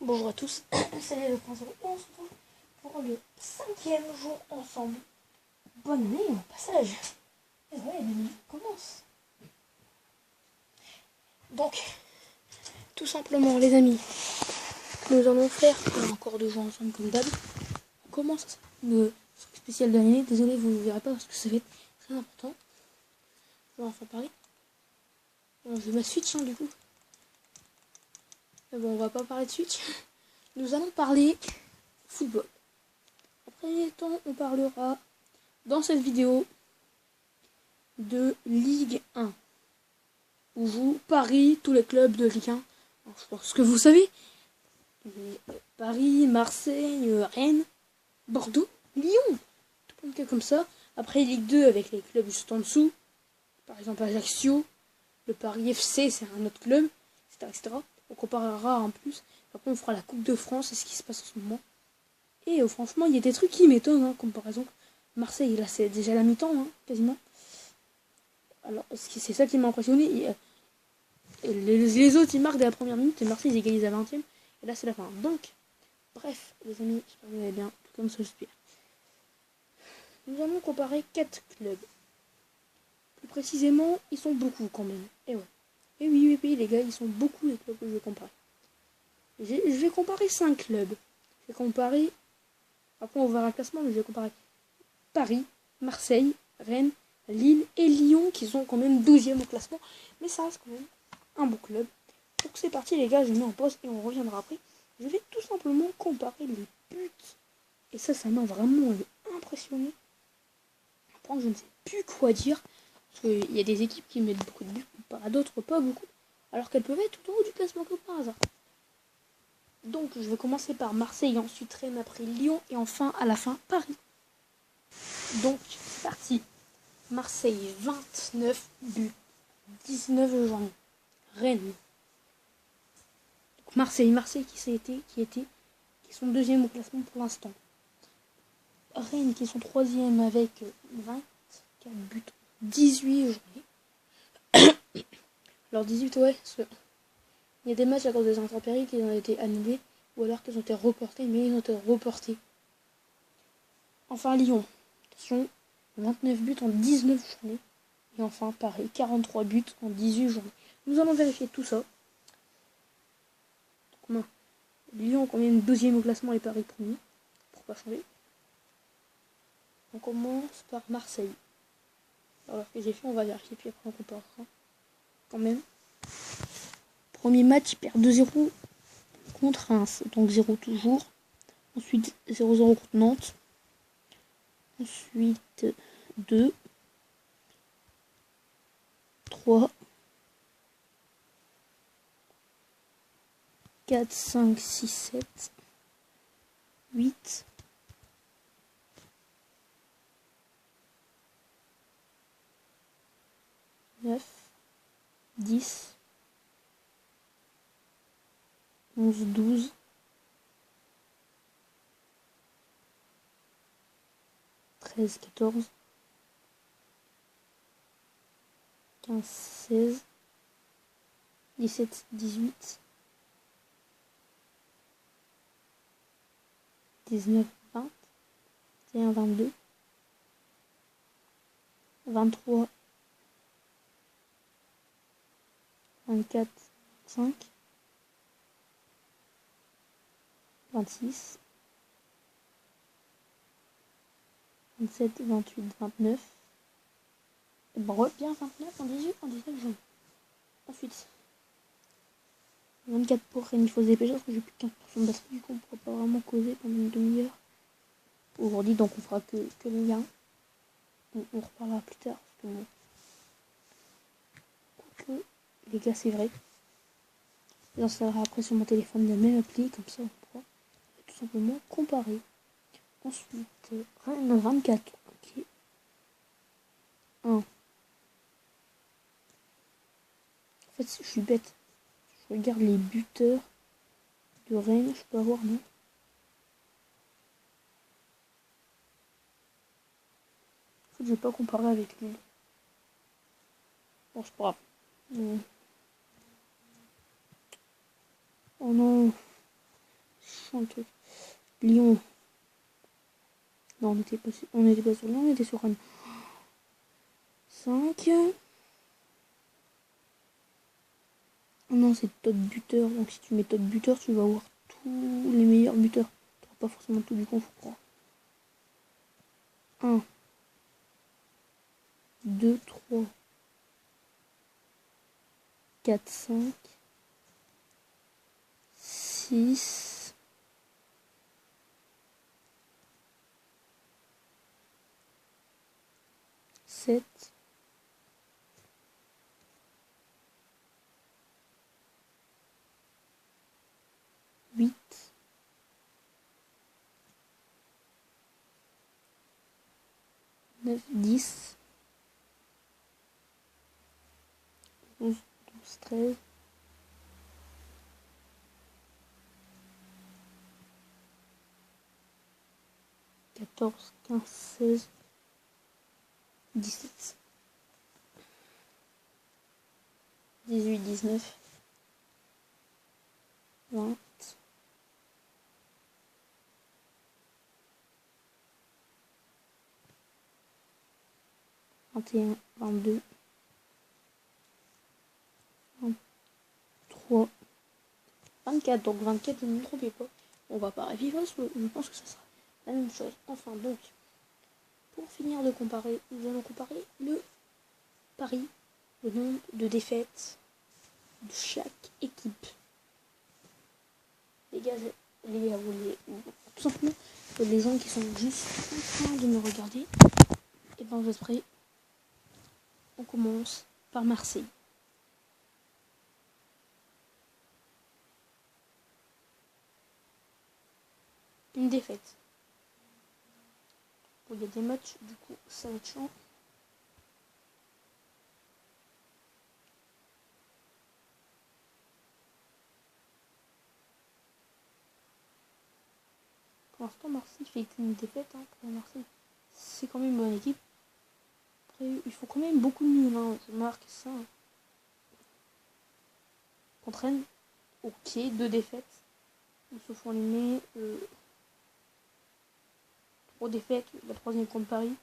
Bonjour à tous, c'est le Prince et on se retrouve pour le 5e jour ensemble. Bonne année au passage. Et ouais, l'année commence. Donc, tout simplement les amis, nous allons faire encore 2 jours ensemble comme d'hab. On commence le truc spécial de l'année. Désolé, vous ne verrez pas parce que ça va être très important. Je vais enfin parler. Bon, je vais ma Switch du coup. Mais bon, on va pas parler de Switch. Nous allons parler football. Après temps, on parlera dans cette vidéo de Ligue 1 où joue Paris, tous les clubs de Ligue 1. Alors, je pense que vous savez, Paris, Marseille, Rennes, Bordeaux, Lyon, tout plein de cas comme ça. Après Ligue 2 avec les clubs juste en dessous, par exemple Ajaccio, le Paris FC c'est un autre club, etc. On comparera en plus. Après on fera la Coupe de France et ce qui se passe en ce moment. Et franchement il y a des trucs qui m'étonnent, comme par exemple Marseille, là c'est déjà la mi-temps, quasiment. Alors c'est ça qui m'a impressionné. Les autres ils marquent dès la première minute et Marseille ils égalisent à la 20e. Et là c'est la fin. Donc, bref les amis, j'espère que vous allez bien, tout comme ça j'espère. Nous allons comparer 4 clubs. Plus précisément, ils sont beaucoup quand même. Et ouais. Et oui les gars, ils sont beaucoup les clubs que je vais comparer. Je vais comparer 5 clubs. Je vais comparer, après on verra le classement, mais je vais comparer Paris, Marseille, Rennes, Lille et Lyon qui sont quand même 12e au classement. Mais ça reste quand même un bon club. Donc c'est parti les gars, je mets en pause et on reviendra après. Je vais tout simplement comparer les buts. Et ça m'a vraiment impressionné. Après je ne sais plus quoi dire. Parce qu'il y a des équipes qui mettent beaucoup de buts, à d'autres pas beaucoup. Alors qu'elles peuvent être tout en haut du classement comme par hasard. Donc je vais commencer par Marseille, ensuite Rennes, après Lyon et enfin à la fin Paris. Donc c'est parti. Marseille 29 buts, 19 journées. Rennes. Donc Marseille qui sont 2e au classement pour l'instant. Rennes qui sont 3e avec 24 buts, 18 journées. Alors 18 ouais, il y a des matchs à cause des intempéries qui ont été annulés ou alors qu'ils ont été reportés, mais ils ont été reportés. Enfin Lyon, attention, 29 buts en 19 journées. Et enfin Paris, 43 buts en 18 journées. Nous allons vérifier tout ça. Donc, Lyon quand même 12e au classement et Paris premier, pour pas changer. On commence par Marseille. Alors que j'ai fait, on va vérifier puis après on comparera. Quand même. Premier match, il perd 2-0 contre Reims, donc 0 toujours. Ensuite 0-0 contre Nantes. Ensuite 2, 3, 4, 5, 6, 7, 8, 9, 10, 11, 12, 13, 14, 15, 16, 17, 18, 19, 20, 21, 22, 23, 24, 25, 26, 27, 28, 29. Et bon, ouais, bien 29, en 18, en 19 juin. Ensuite, 24 pour Rennes, il faut se dépêcher parce que j'ai plus de 15% de batterie, du coup on pourra pas vraiment causer pendant une demi-heure. Aujourd'hui, donc on fera que le lien. On reparlera plus tard. Parce que les gars, c'est vrai. J'installera après sur mon téléphone la même appli, comme ça on pourra tout simplement comparer. Ensuite, Rennes 24. Ok. 1. En fait, je suis bête. Je regarde les buteurs de Rennes, je peux avoir, non? En fait, je vais pas comparer avec lui. Bon, c'est pas grave. Oh non. chiant le truc. Lyon. Non, on n'était pas sur Lyon, on était sur Rennes. 5. Non, c'est top buteur. Donc si tu mets top buteur, tu vas avoir tous les meilleurs buteurs. Tu n'auras pas forcément tout du coup, faut croire. 1, 2, 3, 4, 5, 6, 7, 8, 9, 10, 11, 12, 13, 14, 15, 16, 17, 18, 19, 20, 21, 22, 23, 24. Donc 24, je ne me trompais pas. On va pas revivre, je pense que ça sera la même chose. Enfin, donc, pour finir de comparer, nous allons comparer le pari, le nombre de défaites de chaque équipe. Les gars, tout simplement, les gens qui sont juste en train de me regarder, et ben, j'espère, on commence par Marseille. Une défaite. Bon, il y a des matchs, du coup, ça va être chiant. Pour l'instant, Marseille fait qu'une défaite. Pour Marseille, c'est quand même une bonne équipe. Après, il faut quand même beaucoup de nuls. Je marque ça. Contre Rennes, ok, 2 défaites. Ils se font éliminer. 3 défaites. La 3e contre Paris.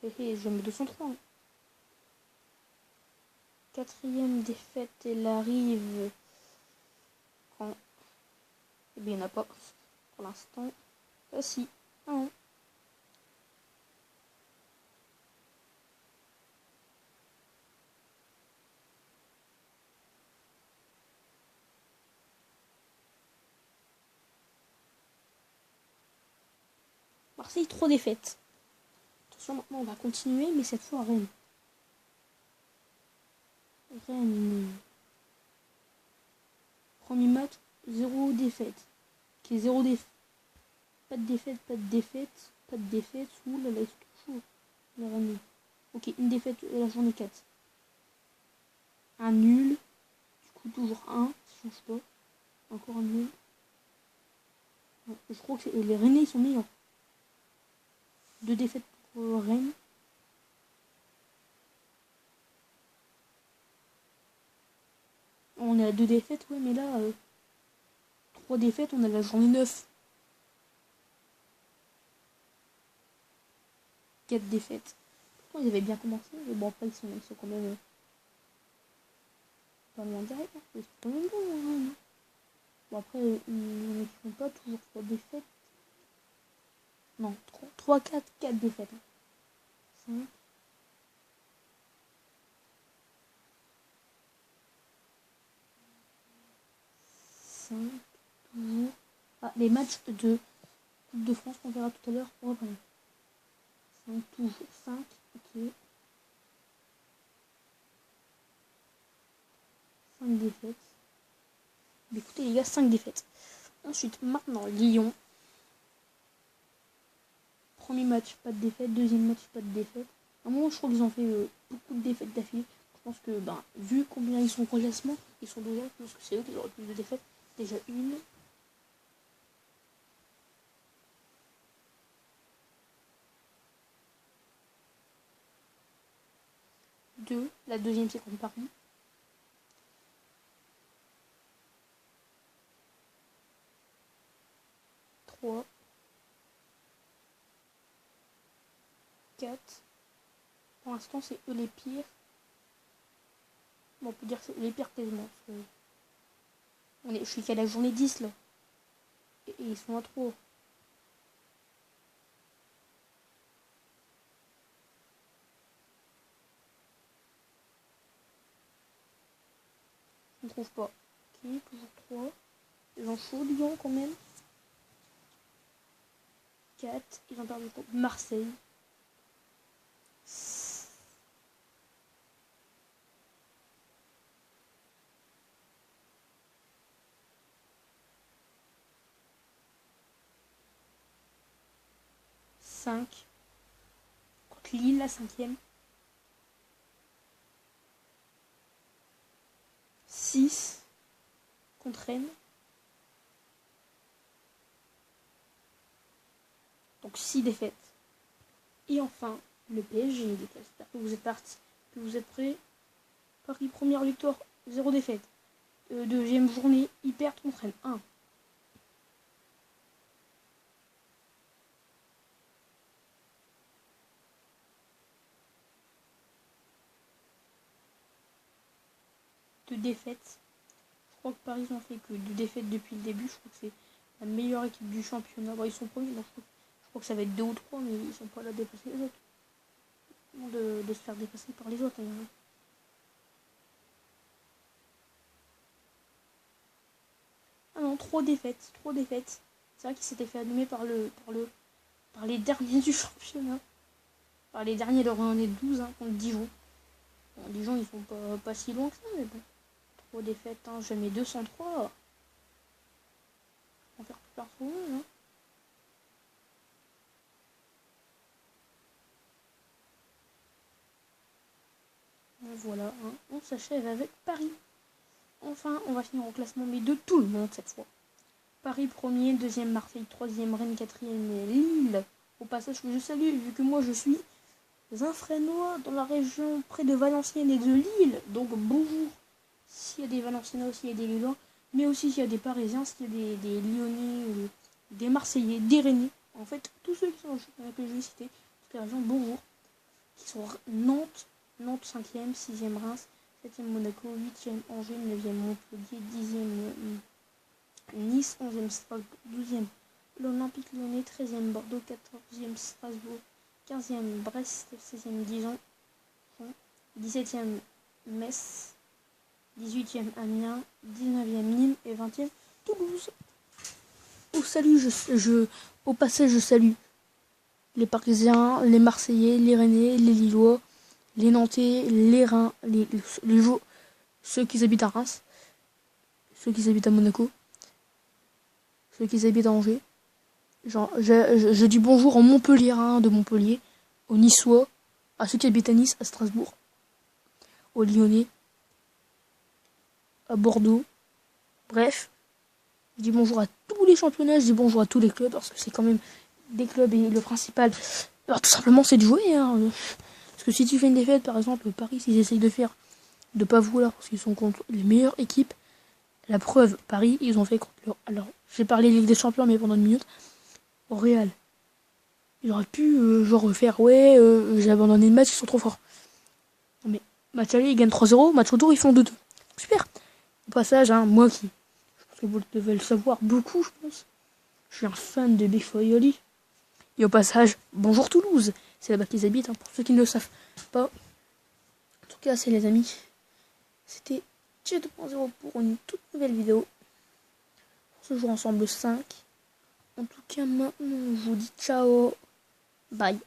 Et je mets 203. 4e défaite, elle arrive quand... Eh bien, il n'y en a pas. Pour l'instant. Ah si. Ah non. Marseille, 3 défaites. Attention, maintenant on va continuer, mais cette fois Rennes. Rennes. Premier match, 0 défaite. Ok, 0 défaite. Pas de défaite, pas de défaite, pas de défaite. Ouh là là, ils sont toujours les Rennes. Ok, une défaite la journée 4. Un nul. Du coup, toujours 1. Ça change pas. Encore un nul. Ouais, je crois que les Rennais ils sont meilleurs. 2 défaites pour Rennes. On est à 2 défaites, ouais, mais là, 3 défaites, on a la journée 9. 4 défaites. Pourtant, ils avaient bien commencé, mais bon, après, ils sont quand même pas loin derrière. Ils sont quand même bons. Bon, après, ils ne font pas toujours 3 défaites. Non, 3, 4 défaites. 5. 5, toujours. Ah, les matchs de Coupe de France qu'on verra tout à l'heure pour reprendre. 5, toujours. 5, ok. 5 défaites. Mais écoutez, les gars, 5 défaites. Ensuite, maintenant, Lyon. Premier match, pas de défaite. Deuxième match, pas de défaite. À un moment, je crois qu'ils ont fait beaucoup de défaites d'affilée. Je pense que, vu combien ils sont au classement, ils sont deuxième. Je pense que c'est eux qui auraient plus de défaites. Déjà une. 2. La deuxième, c'est contre Paris. 3, 4. Pour l'instant, c'est eux les pires. Bon, on peut dire que c'est les pires quasiment. Je suis qu'à la journée 10 là. Et ils sont à 3. Je ne trouve pas. Ok, toujours 3. Ils ont chaud Lyon quand même. 4. Ils ont perdu contre Marseille. 5. Contre Lille, la 5e. 6. Contre Rennes. Donc 6 défaites. Et enfin, le PSG, les gars. J'espère que vous êtes partis, que vous êtes prêts. Paris, première victoire, 0 défaite. Deuxième journée, ils perdent contre Rennes, 1. De défaites. Je crois que Paris n'ont fait que 2 défaites depuis le début. Je crois que c'est la meilleure équipe du championnat. Bon, ils sont premiers, donc je crois que ça va être 2 ou 3, mais ils sont pas là à dépasser les autres. De se faire dépasser par les autres. Hein. Ah non, 3 défaites. 3 défaites. C'est vrai qu'ils s'étaient fait allumer par les derniers du championnat. Par les derniers, leur on est 12 hein, contre Dijon. Bon, Dijon, ils font pas si loin que ça, mais bon. 3 défaites, hein, je mets 203. On va faire plus partout, hein. Voilà, hein, on s'achève avec Paris. Enfin, on va finir au classement, mais de tout le monde cette fois. Paris premier, deuxième Marseille, troisième Rennes, quatrième et Lille. Au passage que je salue, vu que moi je suis un Fresnois dans la région près de Valenciennes et de Lille. Donc bonjour, s'il y a des Valenciennes aussi, il y a des Lillois, mais aussi s'il y a des Parisiens, s'il y a des Lyonnais, des Marseillais, des Rennais. En fait, tous ceux qui sont que je vais citer, toute la région, bonjour, qui sont Nantes, 5e, 6e Reims, 7e Monaco, 8e Angers, 9e Montpellier, 10e Nice, 11e Strasbourg, 12e l'Olympique Lyonnais, 13e Bordeaux, 14e Strasbourg, 15e Brest, 16e Dijon, 17e Metz, 18e Amiens, 19e Nîmes et 20e Toulouse. Au passage, je salue les Parisiens, les Marseillais, les Rennais, les Lillois, les Nantais, les Reims, ceux qui habitent à Reims, ceux qui habitent à Monaco, ceux qui habitent à Angers. Genre, je dis bonjour aux Montpelliérains de Montpellier, aux Niçois, à ceux qui habitent à Nice, à Strasbourg, aux Lyonnais, à Bordeaux. Bref, je dis bonjour à tous les championnats, je dis bonjour à tous les clubs, parce que c'est quand même des clubs et le principal, alors, tout simplement, c'est de jouer. Hein. Parce que si tu fais une défaite, par exemple, Paris, s'ils essayent de pas vouloir, parce qu'ils sont contre les meilleures équipes, la preuve, Paris, ils ont fait contre leur... Alors, j'ai parlé Ligue des Champions, mais pendant une minute, au Real. Ils auraient pu, faire, j'ai abandonné le match, ils sont trop forts. Non, mais, match aller, ils gagnent 3-0, match retour, ils font 2-2. Super. Au passage, hein, moi qui, je pense que vous devez le savoir beaucoup, je pense. Je suis un fan de Big Foyoli. Et au passage, bonjour Toulouse. C'est là-bas qu'ils habitent, hein, pour ceux qui ne le savent pas. En tout cas, c'est les amis. C'était Jet 2.0 pour une toute nouvelle vidéo. On se joue ensemble 5. En tout cas, maintenant, je vous dis ciao. Bye.